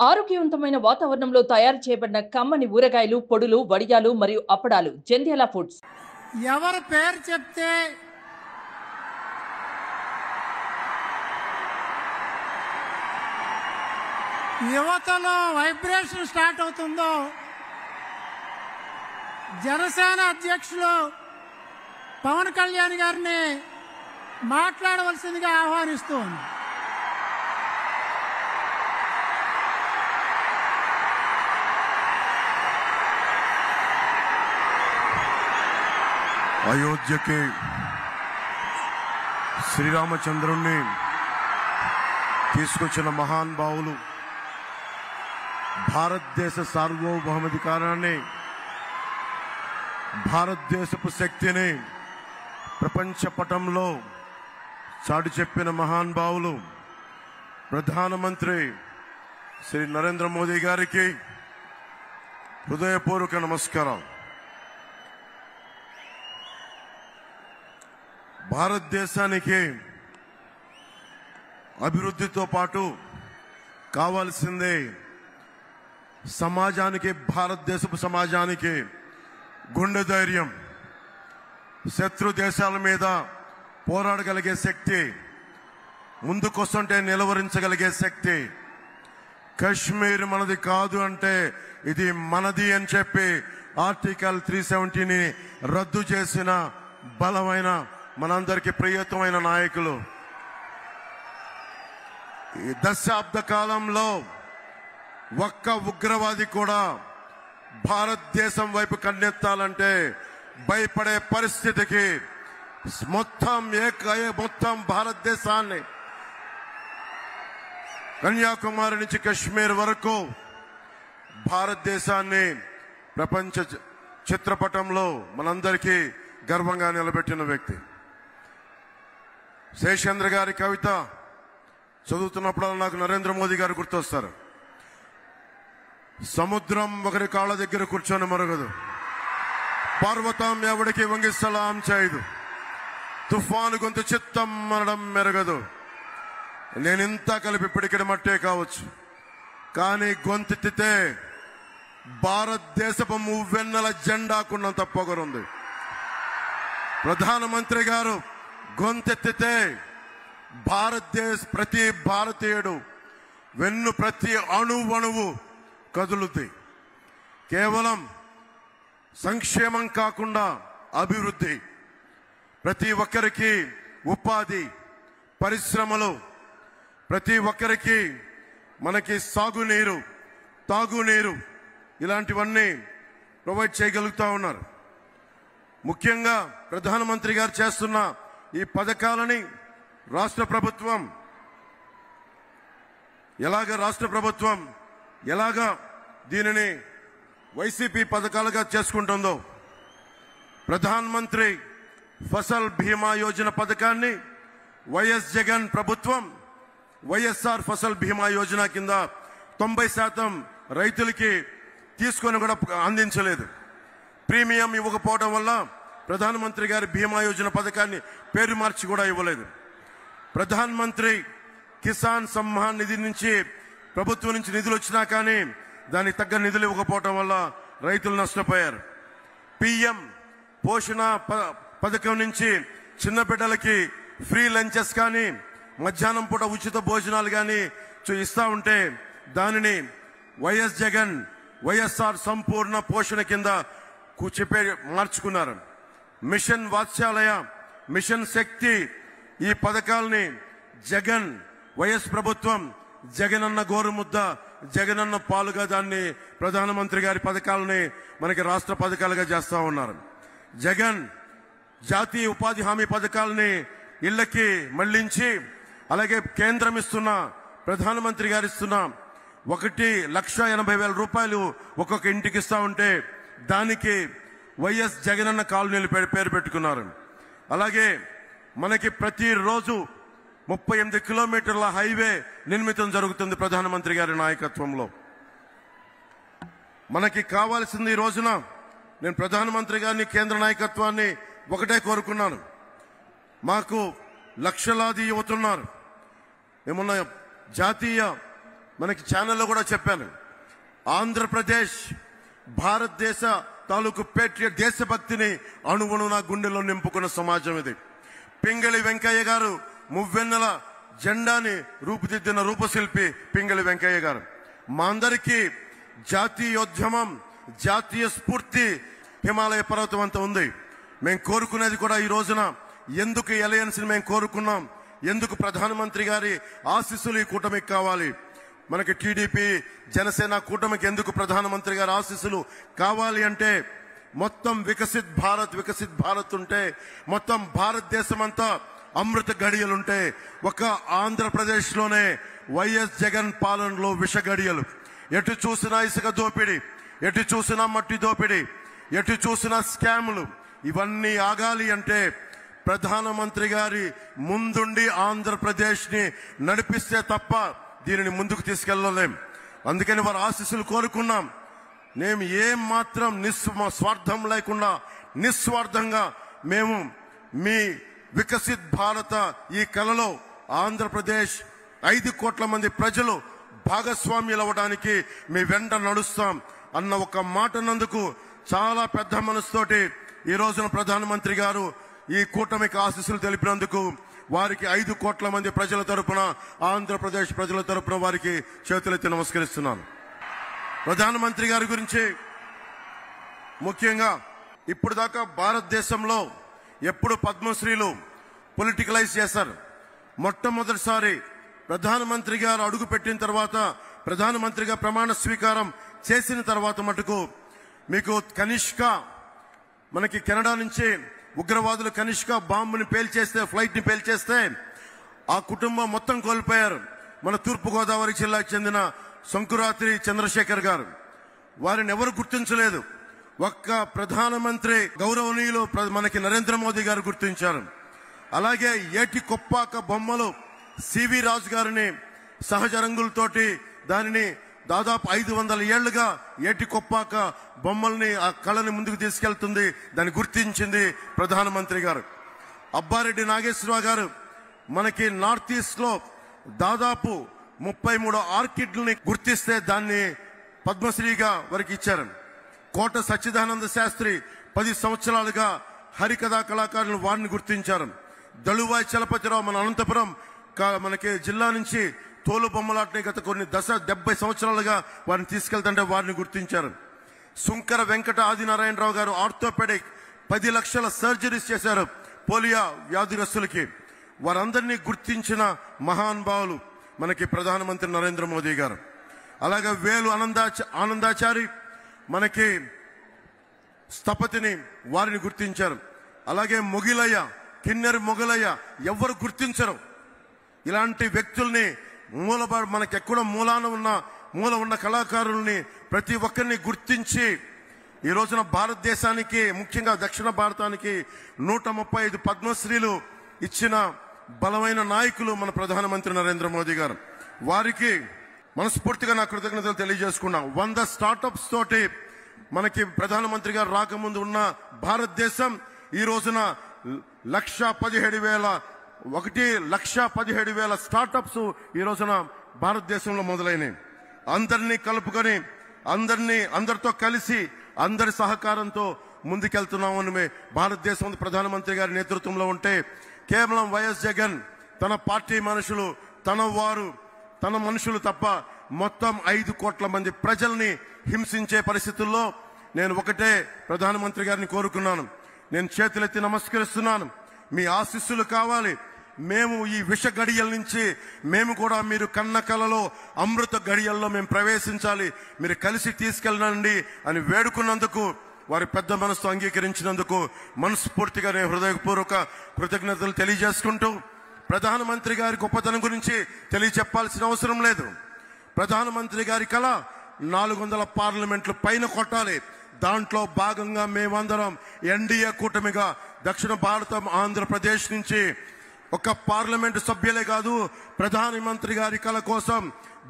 ఆరోగ్యవంతమైన వాతావరణంలో తయారు చేయబడిన కమ్మని ఊరగాయలు, పొడులు, వడియాలు మరియు అప్పడాలు జంధ్యాల ఫుడ్స్. ఎవరి పేరు చెప్తే యువతలో వైబ్రేషన్ స్టార్ట్ అవుతుందో జనసేన అధ్యక్షులు పవన్ కళ్యాణ్ గారిని మాట్లాడవలసిందిగా ఆహ్వానిస్తోంది. అయోధ్యకి శ్రీరామచంద్రుణ్ణి తీసుకొచ్చిన మహానుభావులు, భారతదేశ సార్వభౌమాధికారాన్ని, భారతదేశపు శక్తిని ప్రపంచ పటంలో చాటి చెప్పిన మహానుభావులు ప్రధానమంత్రి శ్రీ నరేంద్ర మోదీ గారికి హృదయపూర్వక నమస్కారం. భారతదేశానికి అభివృద్ధితో పాటు కావాల్సిందే సమాజానికి, భారతదేశపు సమాజానికి గుండె ధైర్యం, శత్రు దేశాల మీద పోరాడగలిగే శక్తి, ముందుకొస్తుంటే నిలవరించగలిగే శక్తి. కశ్మీర్ మనది కాదు అంటే ఇది మనది అని చెప్పి ఆర్టికల్ 370ని రద్దు చేసిన బలమైన, మనందరికీ ప్రియతమైన నాయకులు. ఈ దశాబ్ద కాలంలో ఒక్క ఉగ్రవాది కూడా భారతదేశం వైపు కన్నెత్తాలంటే భయపడే పరిస్థితికి మొత్తం భారతదేశాన్ని, కన్యాకుమారి నుంచి కశ్మీర్ వరకు భారతదేశాన్ని ప్రపంచ చిత్రపటంలో మనందరికీ గర్వంగా నిలబెట్టిన వ్యక్తి. శేషేంద్ర గారి కవిత చదువుతున్నప్పుడు నాకు నరేంద్ర మోదీ గారు గుర్తొస్తారు. సముద్రం ఒకరి కాళ్ళ దగ్గర కూర్చొని మరగదు, పర్వతం ఎవడికి వంగి సలాం చేయదు, తుఫాను గొంతు చిత్తం మనడం మెరగదు. నేనింత కలిపి పిడికిడ మట్టే కావచ్చు, కానీ గొంతెత్తితే భారతదేశపు మువ్వెన్నెల జెండాకున్నంత పొగరుంది. ప్రధానమంత్రి గారు గొంతెత్తితే ప్రతి భారతీయుడు ప్రతి అణువణువు కదులుద్ది. కేవలం సంక్షేమం కాకుండా అభివృద్ధి, ప్రతి ఒక్కరికి ఉపాధి, పరిశ్రమలు, ప్రతి ఒక్కరికి మనకి సాగునీరు, తాగునీరు, ఇలాంటివన్నీ ప్రొవైడ్ చేయగలుగుతా ఉన్నారు. ముఖ్యంగా ప్రధానమంత్రి గారు చేస్తున్న ఈ పథకాలని రాష్ట్ర ప్రభుత్వం ఎలాగా దీనిని వైసీపీ పథకాలుగా చేసుకుంటుందో, ప్రధానమంత్రి ఫసల్ బీమా యోజన పథకాన్ని వైఎస్ జగన్ ప్రభుత్వం వైఎస్ఆర్ ఫసల్ బీమా యోజన కింద 90% రైతులకి తీసుకొని కూడా అందించలేదు. ప్రీమియం ఇవ్వకపోవడం వల్ల ప్రధానమంత్రి గారి బీమా యోజన పథకాన్ని పేరు మార్చి కూడా ఇవ్వలేదు. ప్రధానమంత్రి కిసాన్ సమ్మాన్ నిధి నుంచి ప్రభుత్వం నుంచి నిధులు వచ్చినా కానీ దానికి తగ్గ నిధులు ఇవ్వకపోవడం వల్ల రైతులు నష్టపోయారు. పిఎం పోషణ పథకం నుంచి చిన్న బిడ్డలకి ఫ్రీ లంచెస్ కానీ, మధ్యాహ్నం పూట ఉచిత భోజనాలు కానీ ఇస్తా ఉంటే దానిని వైఎస్ జగన్ వైఎస్ఆర్ సంపూర్ణ పోషణ కింద చెప్పే మార్చుకున్నారు. మిషన్ వాత్సల్య, మిషన్ శక్తి, ఈ పథకాలని వైఎస్ ప్రభుత్వం జగనన్న గోరుముద్ద, జగనన్న పాలుగా దాన్ని ప్రధానమంత్రి గారి పథకాలని మనకి రాష్ట్ర పథకాలుగా చేస్తా ఉన్నారు. జగన్ జాతీయ ఉపాధి హామీ పథకాలని ఇళ్లకి మళ్లించి, అలాగే కేంద్రం ఇస్తున్న, ప్రధానమంత్రి గారు ఇస్తున్న 1,80,000 రూపాయలు ఒక్కొక్క ఇంటికి ఇస్తా ఉంటే దానికి వైఎస్ జగనన్న కాలనీలు పేరు పెట్టుకున్నారు. అలాగే మనకి ప్రతిరోజు 38 కిలోమీటర్ల హైవే నిర్మితం జరుగుతుంది ప్రధానమంత్రి గారి నాయకత్వంలో. మనకి కావాల్సింది ఈ రోజున, నేను ప్రధానమంత్రి గారిని, కేంద్ర నాయకత్వాన్ని ఒకటే కోరుకున్నాను. మాకు లక్షలాది యువతున్నారు. ఏమన్నా జాతీయ మనకి ఛానల్లో కూడా చెప్పాను. ఆంధ్రప్రదేశ్ భారతదేశ తాలూకు పేట్రియట్ దేశభక్తిని అణువున గుండెలో నింపుకున్న సమాజం ఇది. పింగళి వెంకయ్య గారు మువ్వెన్నెల జెండాని రూపుదిద్దిన రూపశిల్పి పింగళి వెంకయ్య గారు. మా అందరికీ జాతీయోద్యమం, జాతీయ స్ఫూర్తి హిమాలయ పర్వతం అంతా ఉంది. మేము కోరుకునేది కూడా ఈ రోజున ఎందుకు ఈ అలయన్స్ ని మేము కోరుకున్నాం, ఎందుకు ప్రధానమంత్రి గారి ఆశీస్సులు ఈ కూటమికి కావాలి, మనకి టీడీపీ జనసేన కూటమికి ఎందుకు ప్రధానమంత్రి గారి ఆశీస్సులు కావాలి అంటే, మొత్తం వికసిత్ భారత్ ఉంటే, మొత్తం భారతదేశం అంతా అమృత గడియలుంటే, ఒక ఆంధ్రప్రదేశ్ లోనే వైఎస్ జగన్ పాలనలో విష గడియలు. ఎటు చూసినా ఇసుక దోపిడీ, ఎటు చూసినా మట్టి దోపిడీ, ఎటు చూసినా స్కాములు. ఇవన్నీ ఆగాలి అంటే ప్రధానమంత్రి గారి ముందుండి ఆంధ్రప్రదేశ్ ని నడిపిస్తే తప్ప దీనిని ముందుకు తీసుకెళ్లలేం. అందుకని వారి ఆశీస్సులు కోరుకున్నాం. మేము ఏం మాత్రం స్వార్థం లేకుండా నిస్వార్థంగా మేము మీ వికసిత్ భారత ఈ కలలో ఆంధ్రప్రదేశ్ 5 కోట్ల మంది ప్రజలు భాగస్వామ్యులు అవ్వడానికి మీ వెంట నడుస్తాం అన్న ఒక మాట నందుకు చాలా పెద్ద మనసుతోటి ఈ రోజున ప్రధానమంత్రి గారు ఈ కూటమికి ఆశీస్సులు తెలిపినందుకు వారికి 5 కోట్ల మంది ప్రజల తరపున, ఆంధ్రప్రదేశ్ ప్రజల తరపున వారికి చేతులెత్తి నమస్కరిస్తున్నాను. ప్రధానమంత్రి గారి గురించి ముఖ్యంగా ఇప్పుడు దాకా భారతదేశంలో ఎప్పుడు పద్మశ్రీలు పొలిటికలైజ్ చేశారు. మొట్టమొదటిసారి ప్రధానమంత్రి గారు అడుగు పెట్టిన తర్వాత, ప్రధానమంత్రిగా ప్రమాణ స్వీకారం చేసిన తర్వాత మటుకు మీకు కనిష్క, మనకి కెనడా నుంచి ఉగ్రవాదులు కనిష్క బాంబుని పేల్చేస్తే, ఫ్లైట్ ని పేల్చేస్తే ఆ కుటుంబం మొత్తం కోల్పోయారు. మన తూర్పుగోదావరి జిల్లాకు చెందిన శంకురాత్రి చంద్రశేఖర్ గారు, వారిని ఎవరు గుర్తించలేదు. ఒక్క ప్రధానమంత్రి గౌరవనీయులు మనకి నరేంద్ర మోదీ గారు గుర్తించారు. అలాగే ఏటి కొప్పాక బొమ్మలు సివి రాజు గారిని సహజ రంగులతోటి దానిని దాదాపు 500 ఏళ్లుగా ఏటి కొప్పాక బొమ్మల్ని, ఆ కళని ముందుకు తీసుకెళ్తుంది, దాన్ని గుర్తించింది ప్రధానమంత్రి గారు. అబ్బారెడ్డి నాగేశ్వరరావు గారు మనకి నార్త్ ఈస్ట్ లో దాదాపు 33 ఆర్కిడ్లని గుర్తిస్తే దాన్ని పద్మశ్రీగా వారికి ఇచ్చారు. కోట సచ్చిదానంద శాస్త్రి 10 సంవత్సరాలుగా హరికథా కళాకారులు వారిని గుర్తించారు. దళువాయి చలపతిరావు మన అనంతపురం మనకి జిల్లా నుంచి తోలు బొమ్మలాటని గత కొన్ని 70 సంవత్సరాలుగా వారిని తీసుకెళ్తుంటే వారిని గుర్తించారు. సుంకర వెంకట ఆదినారాయణరావు గారు ఆర్థోపెడిక్ 10 లక్షల సర్జరీస్ చేశారు పోలియో వ్యాధిగ్రస్తులకి. వారందరినీ గుర్తించిన మహానుభావులు మనకి ప్రధానమంత్రి నరేంద్ర మోదీ గారు. అలాగే వేలు ఆనందాచారి మనకి స్థపతిని వారిని గుర్తించారు. అలాగే మొగిలయ్య, కిన్నెర మొగలయ్య ఎవరు గుర్తించరు. ఇలాంటి వ్యక్తుల్ని మనకి ఎక్కడ మూల ఉన్న కళాకారుల్ని ప్రతి ఒక్కరిని గుర్తించి ఈ రోజున భారతదేశానికి, ముఖ్యంగా దక్షిణ భారతానికి 135 పద్మశ్రీలు ఇచ్చిన బలమైన నాయకులు మన ప్రధానమంత్రి నరేంద్ర మోదీ గారు. వారికి మనస్ఫూర్తిగా నా కృతజ్ఞతలు తెలియజేసుకున్నాం. 100 స్టార్టప్స్ తోటి మనకి ప్రధానమంత్రి గారు రాకముందు ఉన్న భారతదేశం ఈ రోజున 1,17,000 స్టార్టప్స్ ఈ రోజున భారతదేశంలో మొదలైనవి. అందరినీ కలుపుకొని, అందరితో కలిసి, అందరి సహకారంతో ముందుకెళ్తున్నామని భారతదేశం ప్రధానమంత్రి గారి నేతృత్వంలో ఉంటే, కేవలం వైఎస్ జగన్ తన పార్టీ మనుషులు, తన మనుషులు తప్ప మొత్తం 5 కోట్ల మంది ప్రజల్ని హింసించే పరిస్థితుల్లో నేను ఒకటే ప్రధానమంత్రి గారిని కోరుకున్నాను. నేను చేతులెత్తి నమస్కరిస్తున్నాను. మీ ఆశీస్సులు కావాలి. మేము ఈ విష గడియల నుంచి మేము కూడా మీరు కన్న కలలో అమృత గడియల్లో మేము ప్రవేశించాలి, మీరు కలిసి తీసుకెళ్ళండి అని వేడుకున్నందుకు, వారి పెద్ద మనసుతో అంగీకరించినందుకు మనస్ఫూర్తిగా నేను హృదయపూర్వక కృతజ్ఞతలు తెలియజేసుకుంటూ, ప్రధానమంత్రి గారి గొప్పతనం గురించి తెలియచెప్పాల్సిన అవసరం లేదు. ప్రధానమంత్రి గారి కళ 400 పార్లమెంట్లు పైన కొట్టాలి. దాంట్లో భాగంగా మేమందరం ఎన్డీఏ కూటమిగా దక్షిణ భారతం ఆంధ్రప్రదేశ్ నుంచి ఒక పార్లమెంటు సభ్యులే కాదు, ప్రధానమంత్రి గారి కళ కోసం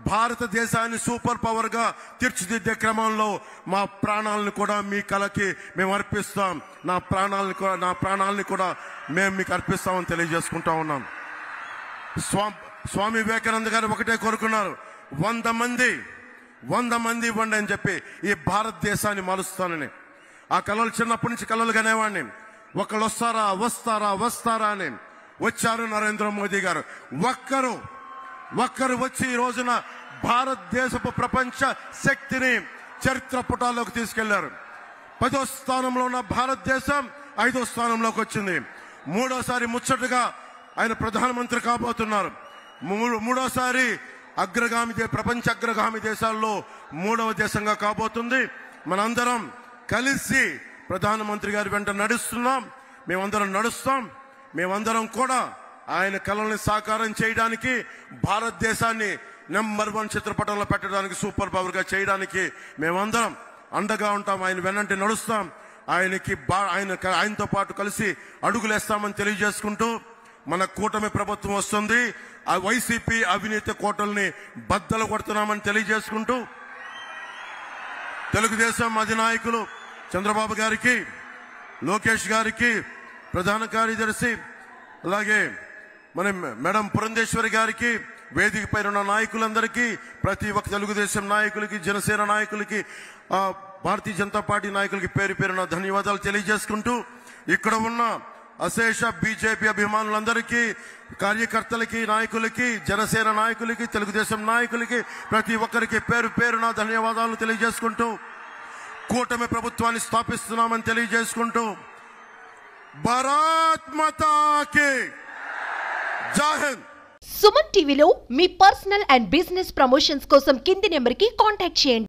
భారతదేశాన్ని సూపర్ పవర్ గా తీర్చిదిద్దే క్రమంలో మా ప్రాణాలను కూడా మీ కళకి మేము అర్పిస్తాం. నా ప్రాణాలని కూడా మేము మీకు అర్పిస్తామని తెలియజేసుకుంటా ఉన్నాం. స్వామి వివేకానంద గారు ఒకటే కోరుకున్నారు, 100 మంది ఇవ్వండి అని చెప్పి ఈ భారతదేశాన్ని మారుస్తానని ఆ కలలు చిన్నప్పటి నుంచి కలలు కనేవాడిని. ఒకళ్ళు వస్తారా అని. వచ్చారు నరేంద్ర మోదీ గారు. ఒక్కరు వచ్చి ఈ రోజున భారతదేశపు ప్రపంచ శక్తిని చరిత్ర పుటాల్లోకి తీసుకెళ్లారు. 10వ స్థానంలో ఉన్న భారతదేశం 5వ స్థానంలోకి వచ్చింది. మూడోసారి ముచ్చటగా ఆయన ప్రధానమంత్రి కాబోతున్నారు. మూడోసారి ప్రపంచ అగ్రగామి దేశాల్లో 3వ దేశంగా కాబోతుంది. మనందరం కలిసి ప్రధానమంత్రి గారి వెంట నడుస్తున్నాం. మేమందరం నడుస్తాం. మేమందరం కూడా ఆయన కలల్ని సాకారం చేయడానికి, భారతదేశాన్ని నెంబర్ 1 చిత్రపటంలో పెట్టడానికి, సూపర్ పవర్ గా చేయడానికి మేమందరం అండగా ఉంటాం. ఆయన వెన్నంటి నడుస్తాం. ఆయనతో పాటు కలిసి అడుగులేస్తామని తెలియజేసుకుంటూ మన కూటమి ప్రభుత్వం వస్తుంది. ఆ వైసీపీ అవినీతి కోటల్ని బద్దలు కొడుతున్నామని తెలియజేసుకుంటూ తెలుగుదేశం అధినాయకులు చంద్రబాబు గారికి, లోకేష్ గారికి, ప్రధాన కార్యదర్శి, అలాగే మన మేడం పురంధేశ్వరి గారికి, వేదిక పైన ఉన్న నాయకులందరికీ, ప్రతి ఒక్క తెలుగుదేశం నాయకులకి, జనసేన నాయకులకి, భారతీయ జనతా పార్టీ నాయకులకి పేరు పేరున ధన్యవాదాలు తెలియజేసుకుంటూ ఇక్కడ ఉన్న అశేష బీజేపీ అభిమానులందరికీ, కార్యకర్తలకి, నాయకులకి, జనసేన నాయకులకి, తెలుగుదేశం నాయకులకి, ప్రతి ఒక్కరికి పేరు పేరున ధన్యవాదాలు తెలియజేసుకుంటూ కూటమి ప్రభుత్వాన్ని స్థాపిస్తున్నామని తెలియజేసుకుంటూ భారత్ మాతా కీ జై హింద్. సుమన్ టీవీలో మీ పర్సనల్ అండ్ బిజినెస్ ప్రమోషన్స్ కోసం కింది నెంబర్కి కాంటాక్ట్ చేయండి.